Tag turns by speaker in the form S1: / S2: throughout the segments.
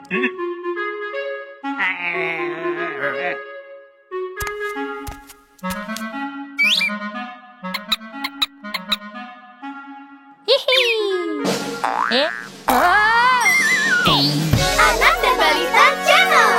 S1: Anak dan Balita Channel.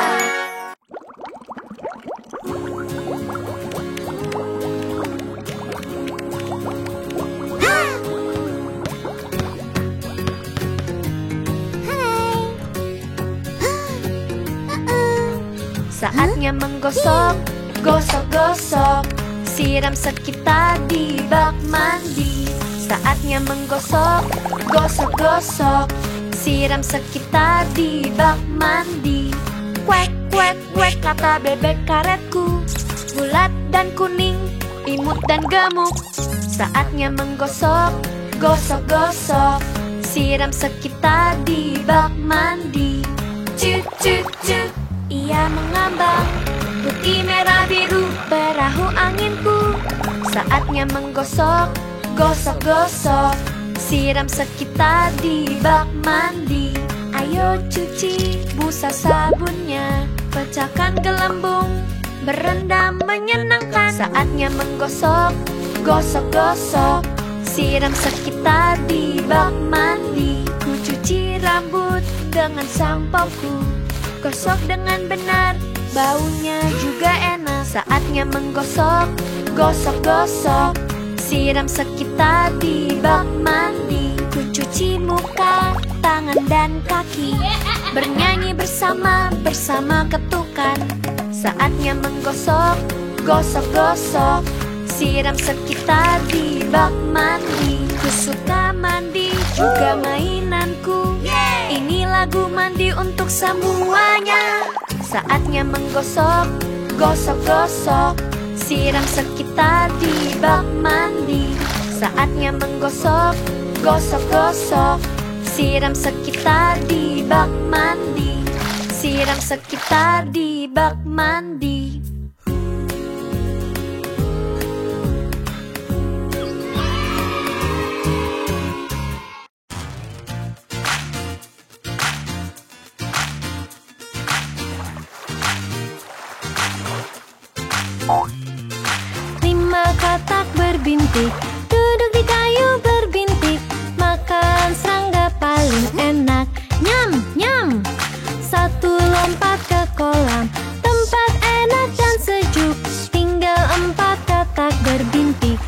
S2: Saatnya menggosok, gosok-gosok, siram sekitar di bak mandi. Saatnya menggosok, gosok-gosok, siram sekitar di bak mandi. Kuek, kuek, kuek, kata bebek karetku. Bulat dan kuning, imut dan gemuk. Saatnya menggosok, gosok-gosok, siram sekitar di bak mandi. Cuk, cuk, cuk, ia mengambang. Putih, merah, biru, perahu anginku. Saatnya menggosok, gosok-gosok, siram sekitar di bak mandi. Ayo cuci busa sabunnya, pecahkan gelembung, berendam menyenangkan. Saatnya menggosok, gosok-gosok, siram sekitar di bak mandi. Ku cuci rambut dengan sampoku, gosok dengan benar, baunya juga enak. Saatnya menggosok, gosok-gosok, siram sekitar di bak mandi. Ku cuci muka, tangan dan kaki, bernyanyi bersama ketukan. Saatnya menggosok, gosok-gosok, siram sekitar di bak mandi. Ku suka mandi, juga mainanku. Ini lagu mandi untuk semuanya. Saatnya menggosok, gosok-gosok, siram sekitar di bak mandi. Saatnya menggosok, gosok-gosok, siram sekitar di bak mandi. Siram sekitar di bak mandi.
S3: Lima katak berbintik, duduk di kayu berbintik, makan serangga paling enak. Nyam, nyam. Satu lompat ke kolam, tempat enak dan sejuk, tinggal empat katak berbintik.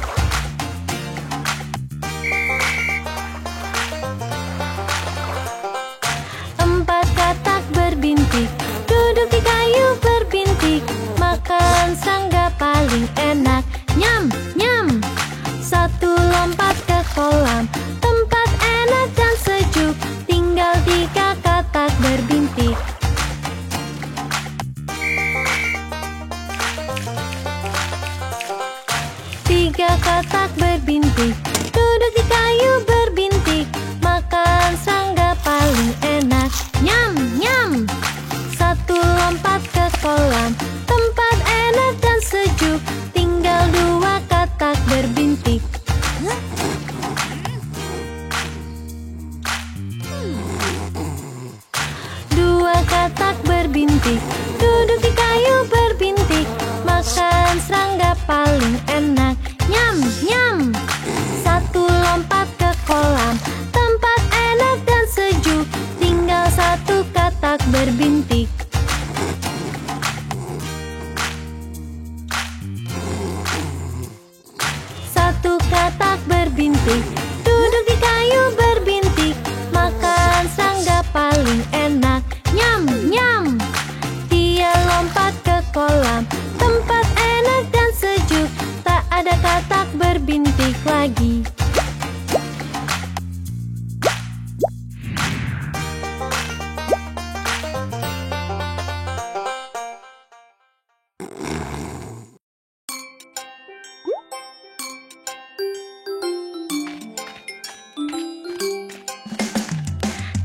S3: Empat katak berbintik, duduk di kayu berbintik, makan serangga paling enak. Nyam, nyam. Satu lompat ke kolam, tempat enak dan sejuk, tinggal tiga katak berbintik. Tiga katak berbintik, duduk di kayu berbintik, makan serangga paling enak. Nyam, nyam. Satu lompat ke kolam, tempat enak dan sejuk, tinggal dua katak berbintik. Dua katak berbintik, duduk di kayu berbintik, makan serangga paling enak. Nyam, nyam. Satu lompat ke kolam, tempat enak dan sejuk, tinggal satu katak berbintik. Satu katak berbintik, duduk di kayu berbintik, makan serangga paling enak. Nyam, nyam. Dia lompat ke kolam, tempat enak dan sejuk, tak ada katak berbintik lagi.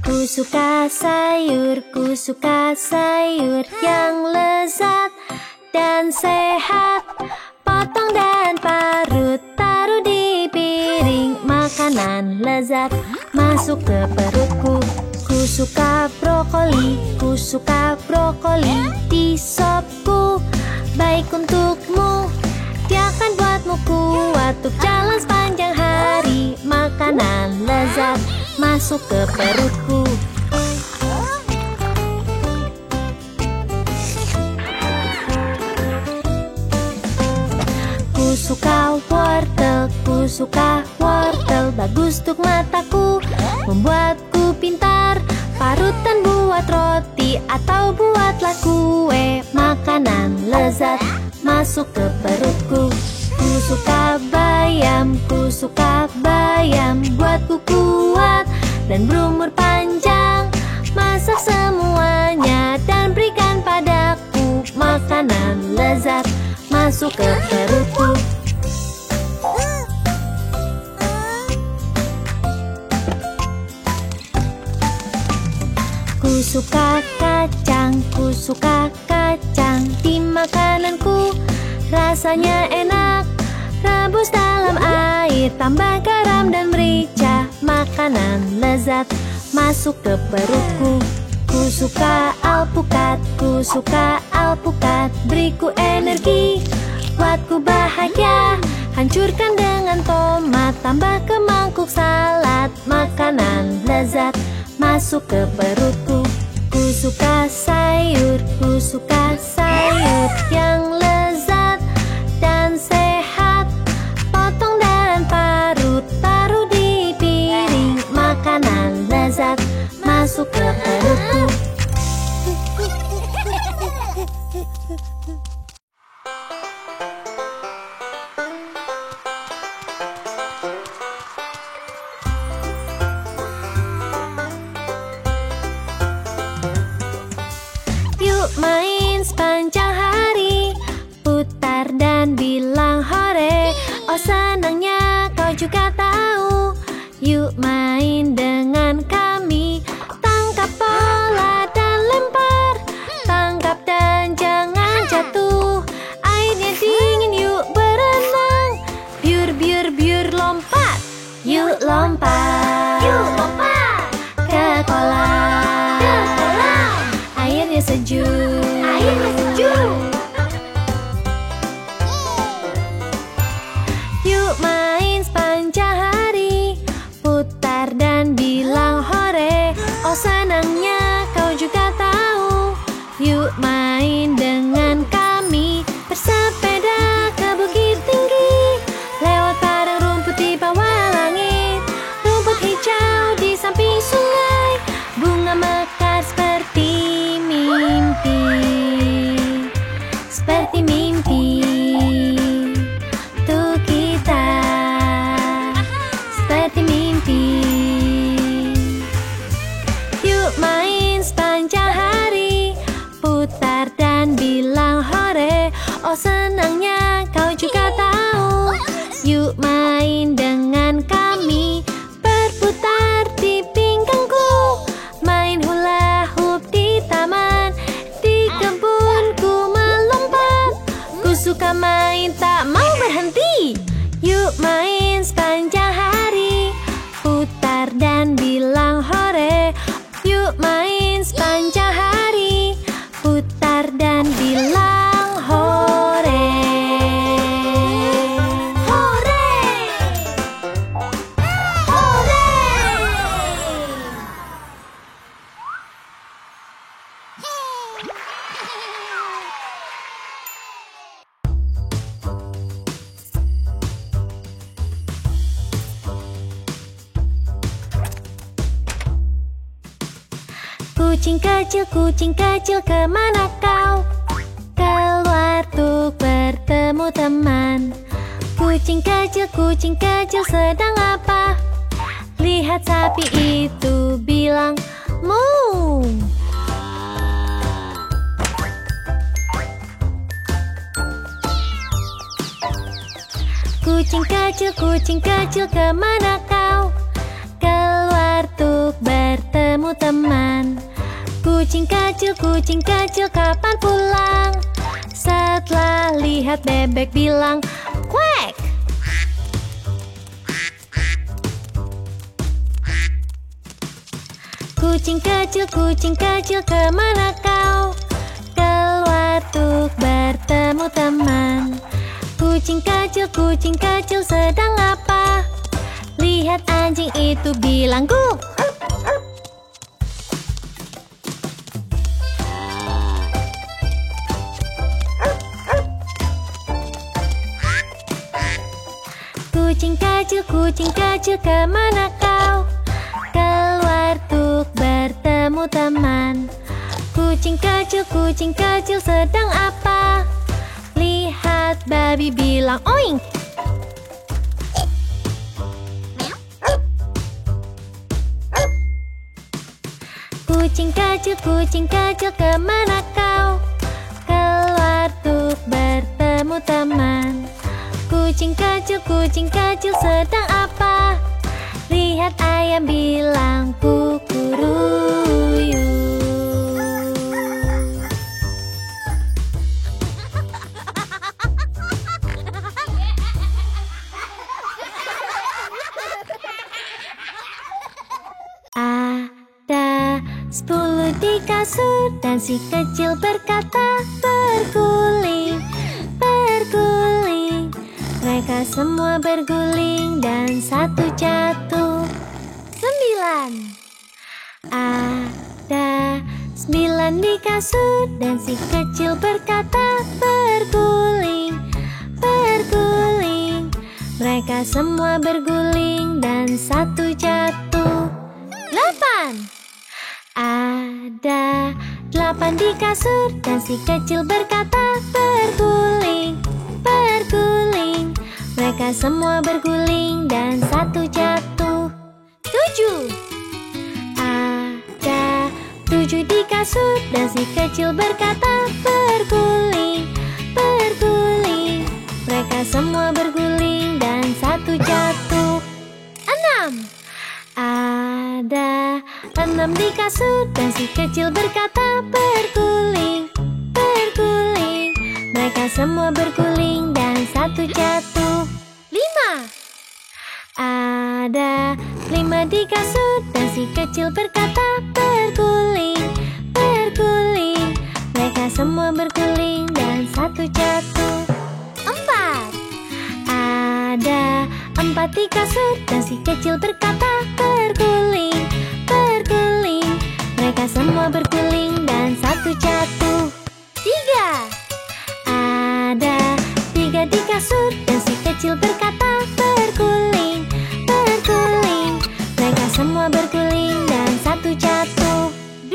S3: Ku suka sayur yang lezat dan sehat. Potong dan parut, taruh di piring. Makanan lezat masuk ke perutku. Ku suka brokoli, ku suka brokoli. Di sopku, baik untukmu. Dia akan buatmu kuat untuk jalan sepanjang hari. Makanan lezat masuk ke perutku. Ku suka wortel, ku suka wortel. Bagus untuk mataku, membuatku pintar. Parutan buat roti atau buatlah kue. Makanan lezat masuk ke perutku. Ku suka bayam, ku suka bayam. Buatku kuat dan berumur panjang. Masak semuanya dan berikan padaku. Makanan lezat masuk ke perutku. Ku suka kacang, ku suka kacang. Di makananku rasanya enak. Rebus dalam air, tambah garam dan merica. Makanan lezat masuk ke perutku. Ku suka alpukat, ku suka alpukat. Beriku energi, buatku bahagia. Hancurkan dengan tomat, tambah ke mangkuk salad. Makanan lezat masuk ke perutku. Ku suka sayur, ku suka sayur yang lezat dan sehat. Potong dan parut, taruh di piring. Makanan lezat masuk ke perutku. Yuk main sepanjang hari, putar dan bilang hore. Oh senangnya kau juga tahu. Yuk main dengan kami. Tangkap bola dan lempar, tangkap dan jangan jatuh. Airnya dingin, yuk berenang. Biur biur biur lompat, yuk lompat. Yuk lompat ke kolam. Ke kolam. Airnya sejuk. Airnya sejuk. Yuk main sepanjang hari, putar dan bilang hore. Oh senangnya kau juga tahu. Yuk main dengan kami. Bersepeda ke bukit tinggi, lewat padang rumput di bawah langit. Rumput hijau di samping sungai, bunga mekar seperti mimpi. Seperti mimpi untuk kita. Seperti mimpi. Yuk main sepanjang hari, putar dan bilang hore. Oh senangnya kau juga tahu. Yuk main dengan kami. Berputar di pinggangku, main hula hoop di taman. Di kebunku melompat, ku suka main tak mau berhenti. Yuk main sepanjang hari, putar dan bilang hore. Yuk main sepanjang hari, putar dan bilang hore. Hore! Hore! Kucing kecil, kemana kau? Keluar untuk bertemu teman. Kucing kecil sedang apa? Lihat sapi itu bilang, mu. Kucing kecil, kemana kau? Keluar untuk bertemu teman. Kucing kecil, kapan pulang? Setelah lihat bebek bilang, kuek. kucing kecil, kemana kau? Keluar untuk bertemu teman. Kucing kecil sedang apa? Lihat anjing itu bilang guk. Kucing kecil, kemana kau? Keluar untuk bertemu teman. Kucing kecil sedang apa? Lihat babi bilang oink. Kucing kecil, kemana kau? Keluar untuk bertemu teman. Kucing kecil sedang apa? Lihat ayam bilang kukuruyu. Ada 10 di kasur dan si kecil berkata berguling, berguling. Mereka semua berguling dan satu jatuh. 9. Ada 9 di kasur dan si kecil berkata berguling, berguling. Mereka semua berguling dan satu jatuh. 8. Ada 8 di kasur dan si kecil berkata berguling, berguling. Mereka semua berguling dan satu jatuh. 7. Ada 7 di kasur dan si kecil berkata berguling, berguling. Mereka semua berguling dan satu jatuh. 6. Ada 6 di kasur dan si kecil berkata berguling, berguling. Mereka semua berguling dan satu jatuh. 5. Ada 5 di kasur dan si kecil berkata berguling, berguling. Mereka semua berguling dan satu jatuh. 4. Ada 4 di kasur dan si kecil berkata berguling, berguling. Mereka semua berguling dan satu jatuh. 3. Ada 3 di kasur dan si kecil berkata berguling, berguling. Mereka semua berguling dan satu jatuh. 2.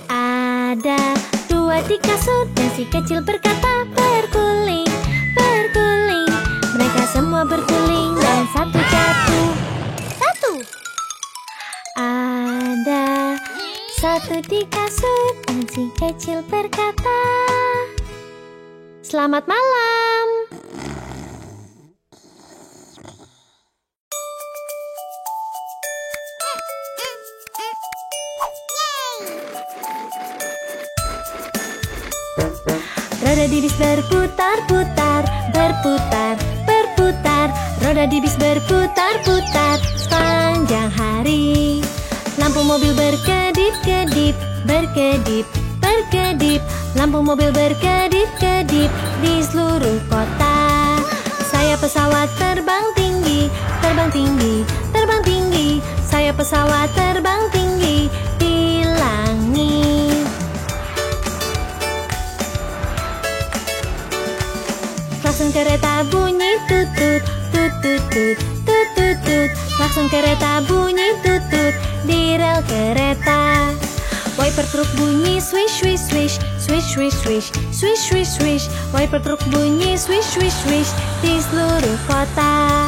S3: Ada 2 di kasur dan si kecil berkata berguling, berguling. Mereka semua berguling dan satu jatuh. 1. Ada 1 di kasur dan si kecil berkata selamat malam. Roda di bis berputar-putar, berputar, berputar. Roda di bis berputar-putar sepanjang hari. Lampu mobil berkedip-kedip, berkedip, berkedip. Lampu mobil berkedip-kedip di seluruh kota. Saya pesawat terbang tinggi, terbang tinggi, terbang tinggi. Saya pesawat terbang tinggi di langit. Klakson kereta bunyi tutut, tutut, tut, tutut, tut. Klakson kereta bunyi tutut di rel kereta. Wiper truk bunyi swish, swish, swish, swish, swish, swish, swish, swish, swish. Wiper truk bunyi swish, swish, swish di seluruh kota.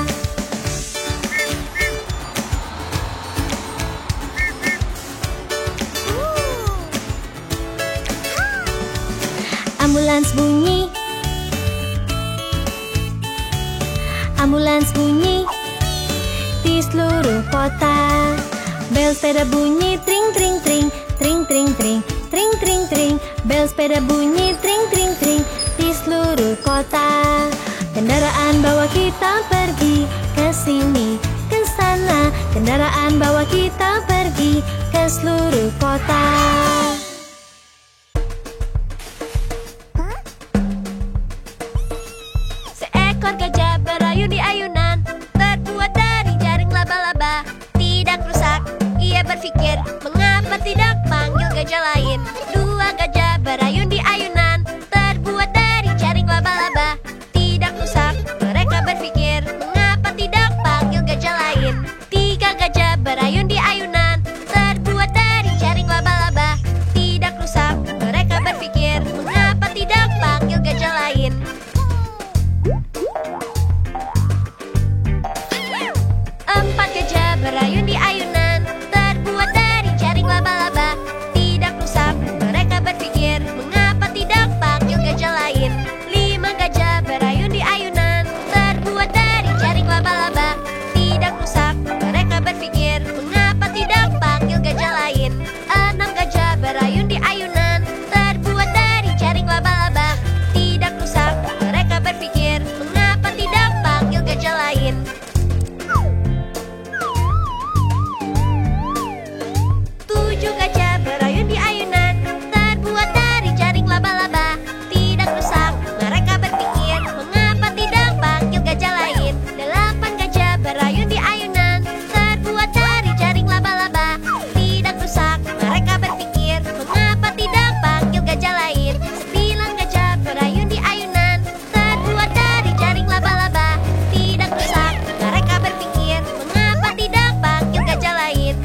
S3: Ambulans bunyi, ambulans bunyi di seluruh kota. Bel sepeda bunyi tring, tring, tring, tring, tring, tring, tring, tring, tring. Bel sepeda bunyi tring, tring, tring di seluruh kota. Kendaraan bawa kita pergi ke sini, ke sana. Kendaraan bawa kita pergi seluruh kota.
S2: Seekor gajah berayun di ayunan, terbuat dari jaring laba-laba. Tidak rusak, ia berpikir, mengapa tidak panggil gajah lain? Dua gajah berayun di ayunan, terbuat dari jaring laba-laba. Tidak rusak, mereka berpikir, mengapa tidak panggil gajah lain? Tiga gajah berayun di ayunan, terbuat dari jaring laba-laba. Tidak rusak, mereka berpikir, mengapa tidak panggil gajah lain? Empat gajah berayun di ayunan, terbuat dari jaring laba-laba. Tidak rusak, mereka berpikir, mengapa tidak panggil gajah lain? Lima gajah berayun di ayunan, terbuat dari jaring laba-laba. Tidak rusak, mereka berpikir, mengapa tidak panggil gajah lain? Enam gajah berayun di ayunan, terbuat dari jaring laba-laba. Tidak rusak, mereka berpikir, mengapa tidak panggil gajah lain? Tujuh gajah berayun di ayunan, terbuat dari jaring laba-laba. Tidak rusak, mereka berpikir, mengapa tidak panggil gajah lain? Delapan gajah berayun di ayunan, terbuat dari jaring laba-laba. Tidak rusak, mereka berpikir, mengapa tidak panggil gajah lain? Sembilan gajah berayun di ayunan, terbuat dari jaring laba-laba. Tidak rusak, mereka berpikir, mengapa tidak panggil gajah lain?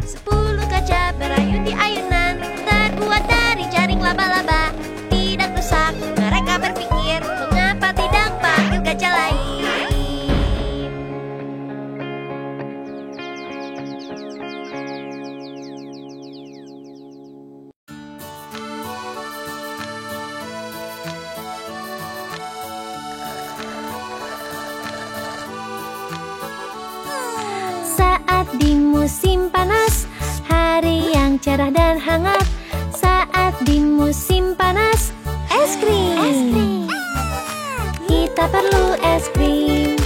S2: Sepuluh gajah berayun di ayunan, terbuat dari jaring laba-laba. Tidak rusak, mereka berpikir, mengapa tidak panggil gajah lain?
S3: Saat di musim panas, hari yang cerah dan hangat. Saat di musim panas, es krim. Kita perlu es krim.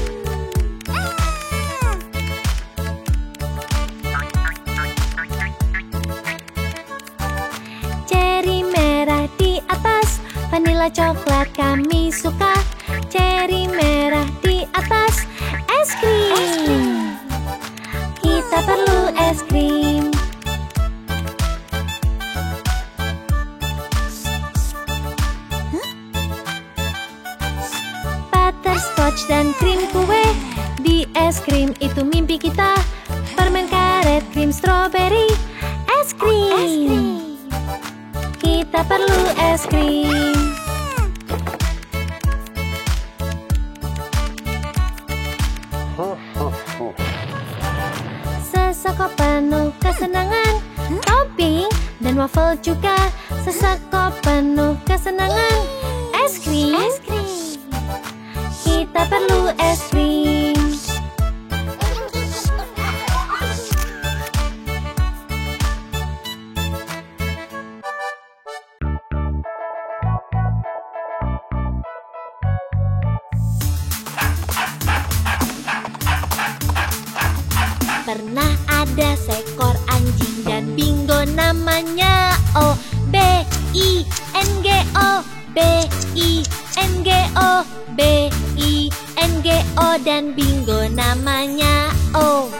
S3: Ceri merah di atas, vanila coklat kami suka. Ceri merah di atas, es krim. Kita perlu es krim. Butterscotch dan krim kue, di es krim itu mimpi kita. Permen karet, krim stroberi, es krim. Kita perlu es krim. Sesekop penuh kesenangan, topping dan waffle juga. Sesekop penuh kesenangan, es krim. Kita perlu es krim. Pernah ada seekor anjing dan bingo namanya. O B I N G O, B I N G O, B I N G O, dan bingo namanya O.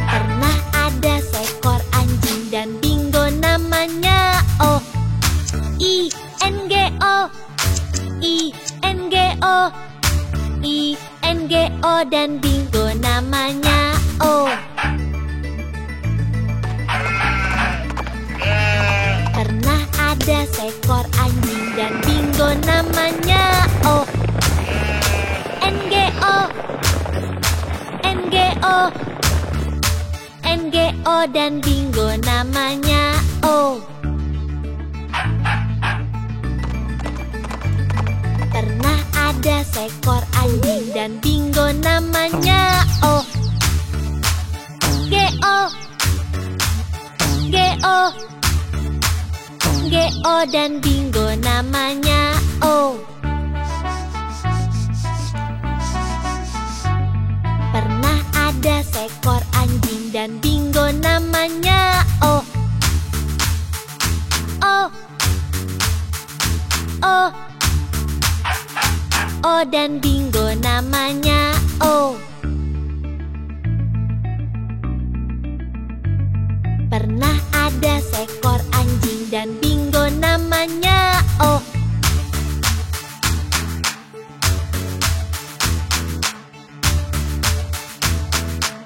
S3: Pernah ada seekor anjing dan bingo namanya. O I N G O, I N G O, I N G O, dan bingo namanya O. Pernah ada seekor anjing dan bingo namanya O N G O, N G O, N G O, dan bingo namanya O. Pernah ada seekor anjing dan bingo namanya O G O, G O, G O, dan bingo namanya O. O dan Bingo namanya O. Pernah ada seekor anjing dan Bingo namanya O.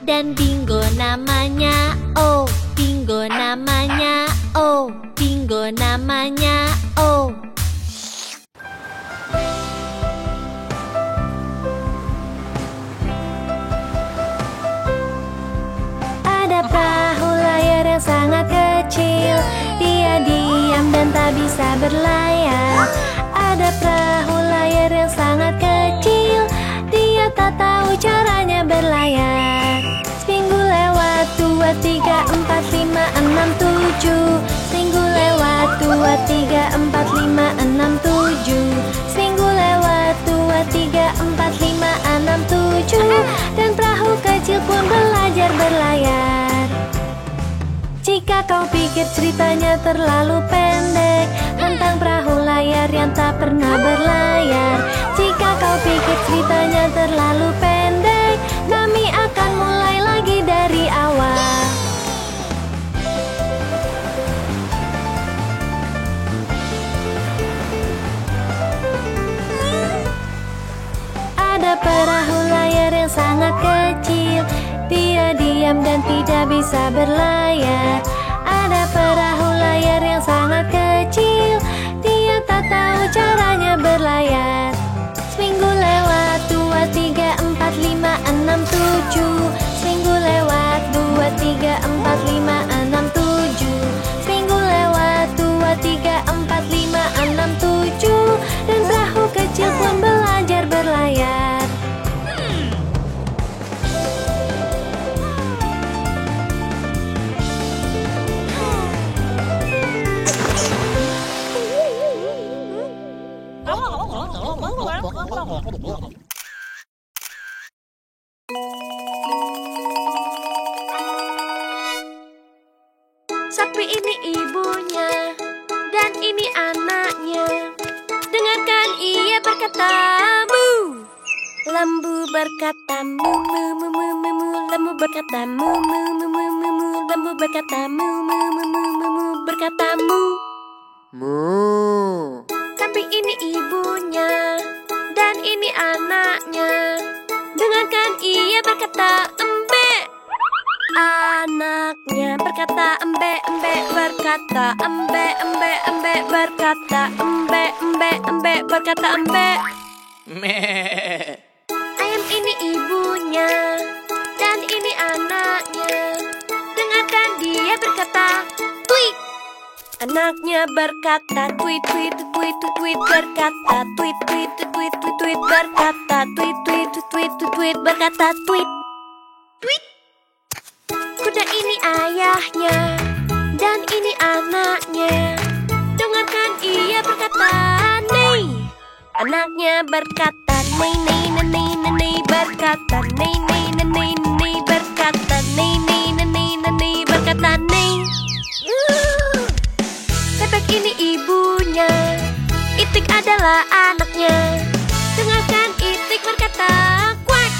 S3: Dan Bingo namanya O. Bingo namanya O. Bingo namanya O. Ada perahu layar yang sangat kecil. Dia diam dan tak bisa berlayar. Ada perahu layar yang sangat kecil. Dia tak tahu caranya berlayar. Seminggu lewat, 2, 3, 4, 5, 6, 7. Seminggu lewat, 2, 3, 4, 5, 6, 7. Seminggu lewat, 2, 3, 4, 5, 6, 7. Dan perahu kecil pun belajar berlayar. Jika kau pikir ceritanya terlalu pendek tentang perahu layar yang tak pernah berlayar, jika kau pikir ceritanya terlalu pendek, kami akan mulai lagi dari awal. Ada perahu layar yang sangat kecil. Dia diam dan tidak bisa berlayar. Ada perahu layar yang sangat kecil. Dia tak tahu caranya berlayar. Seminggu lewat, 2, 3, 4, 5, 6, 7. Seminggu lewat, 2, 3, 4, 5, 6, 7. Seminggu lewat, 2, 3, 4, 5, 6, 7. Dan perahu kecil pun belajar berlayar.
S2: Sapi ini ibunya dan ini anaknya. Dengarkan ia berkata mu. Lembu berkata mu mu mu mu mu mu. Lembu berkata mu mu mu mu mu mu. Lembu berkata mu mu mu mu mu mu. Berkata mu. Sapi ini ibunya dan ini anaknya. Dengarkan ia berkata embe. Anaknya berkata embe embe. Berkata embe embe embe. Berkata embe embe embe. Berkata embe. Ayam ini ibunya dan ini anaknya. Dengarkan dia berkata tweet. Anaknya berkata tweet tweet tweet tweet. Berkata tweet tweet tweet tweet. Berkata tweet tweet tweet tweet. Berkata tweet tweet. Kuda ini ayahnya dan ini anaknya. Dengarkan ia berkata nei. Anaknya berkata nei nei nei nei nei. Berkata nei nei nei nei. Berkata nei nei nei nei. Berkata nei. Bebek ini ibunya, Itik adalah anaknya. Dengarkan Itik berkata kuek.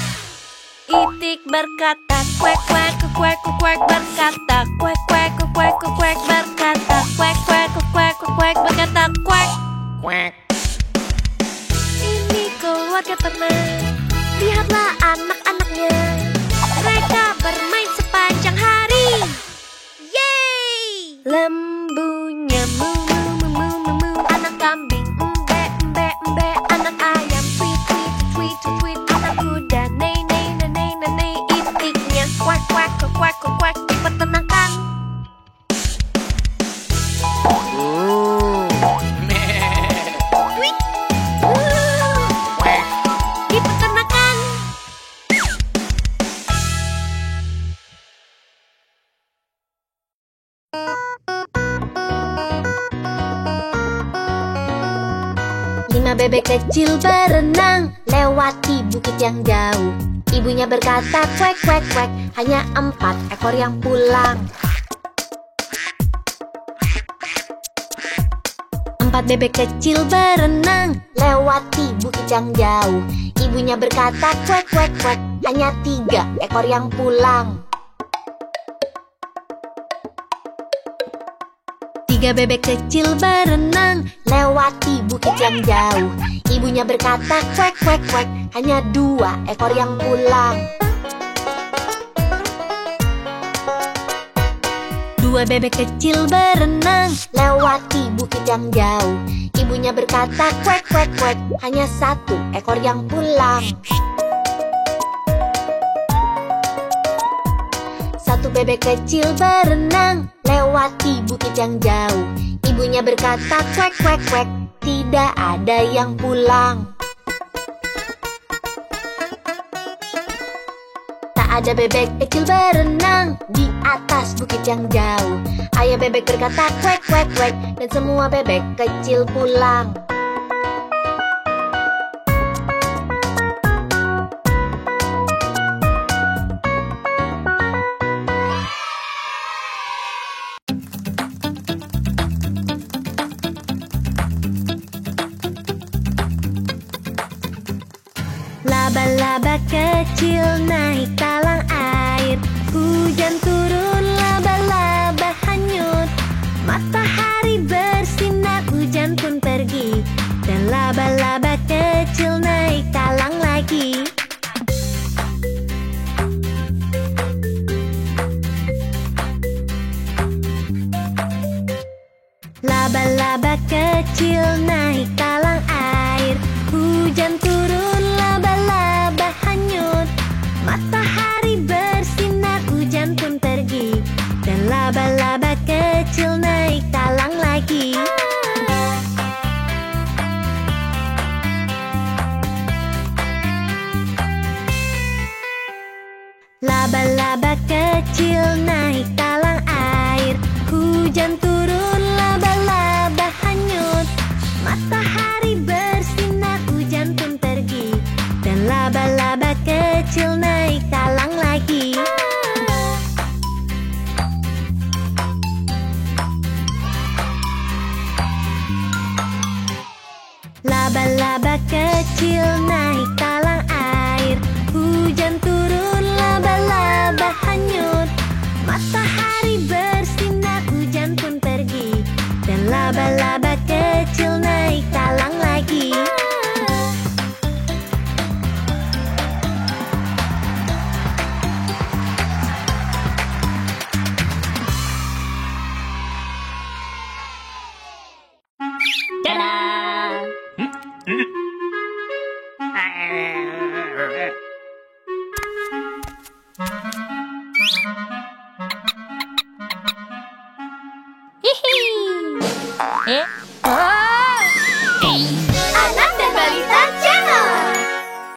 S2: Itik berkata kuek kuek kuek kuek. Berkata kuek kuek kuek kuek. Berkata kuek kuek kuek kuek. Berkata kuek kuek. Ini keluarga tenang. Lihatlah anak-anaknya. Mereka bermain sepanjang hari. Yeay! Lembunya mu mu mu mu mu mu. Anak kambing embe embe embe. Anak ayam tweet tweet tweet tweet. Anak kuda nei nei nei nei nei. Itiknya kuek kuek kuek kuek. Dipertenangkan. Tweet. Dipertenangkan. Lima bebek kecil berenang lewati bukit yang jauh. Ibunya berkata kuek kuek kuek. Hanya 4 ekor yang pulang. 4
S3: 4 bebek kecil berenang
S1: lewati bukit yang jauh. Ibunya berkata kuek kuek kuek, hanya 3 ekor yang pulang.
S3: 3 bebek kecil berenang
S1: Lewati bukit yang jauh. Ibunya berkata kuek kuek kuek, hanya 2 ekor yang pulang.
S3: 2 bebek kecil berenang
S1: Lewati bukit yang jauh. Ibunya berkata kuek kuek kuek, hanya 1 ekor yang pulang. 1 bebek kecil berenang lewati bukit yang jauh. Ibunya berkata kuek kuek kuek, tidak ada yang pulang. Tak ada bebek kecil berenang di atas bukit yang jauh. Ayah bebek berkata kuek kuek kuek, dan semua bebek kecil pulang.
S3: Laba-laba kecil naik talang air. Hujan turun, laba-laba hanyut. Matahari bersinar, hujan pun pergi. Dan laba-laba kecil naik talang lagi. Laba-laba kecil naik talang air. Hujan turun, laba-laba hanyut. Matahari bersinar, hujan pun pergi. Dan laba-laba kecil naik talang lagi. Laba-laba kecil naik talang air. Hujan turun, laba-laba hanyut. Matahari bersinar, hujan pun pergi. Dan laba-laba kecil naik talang lagi. Laba-laba kecil naik talang air. Hujan turun, laba-laba hanyut. Matahari bersinar, hujan pun pergi. Dan laba-laba kecil naik talang lagi.
S2: Eh?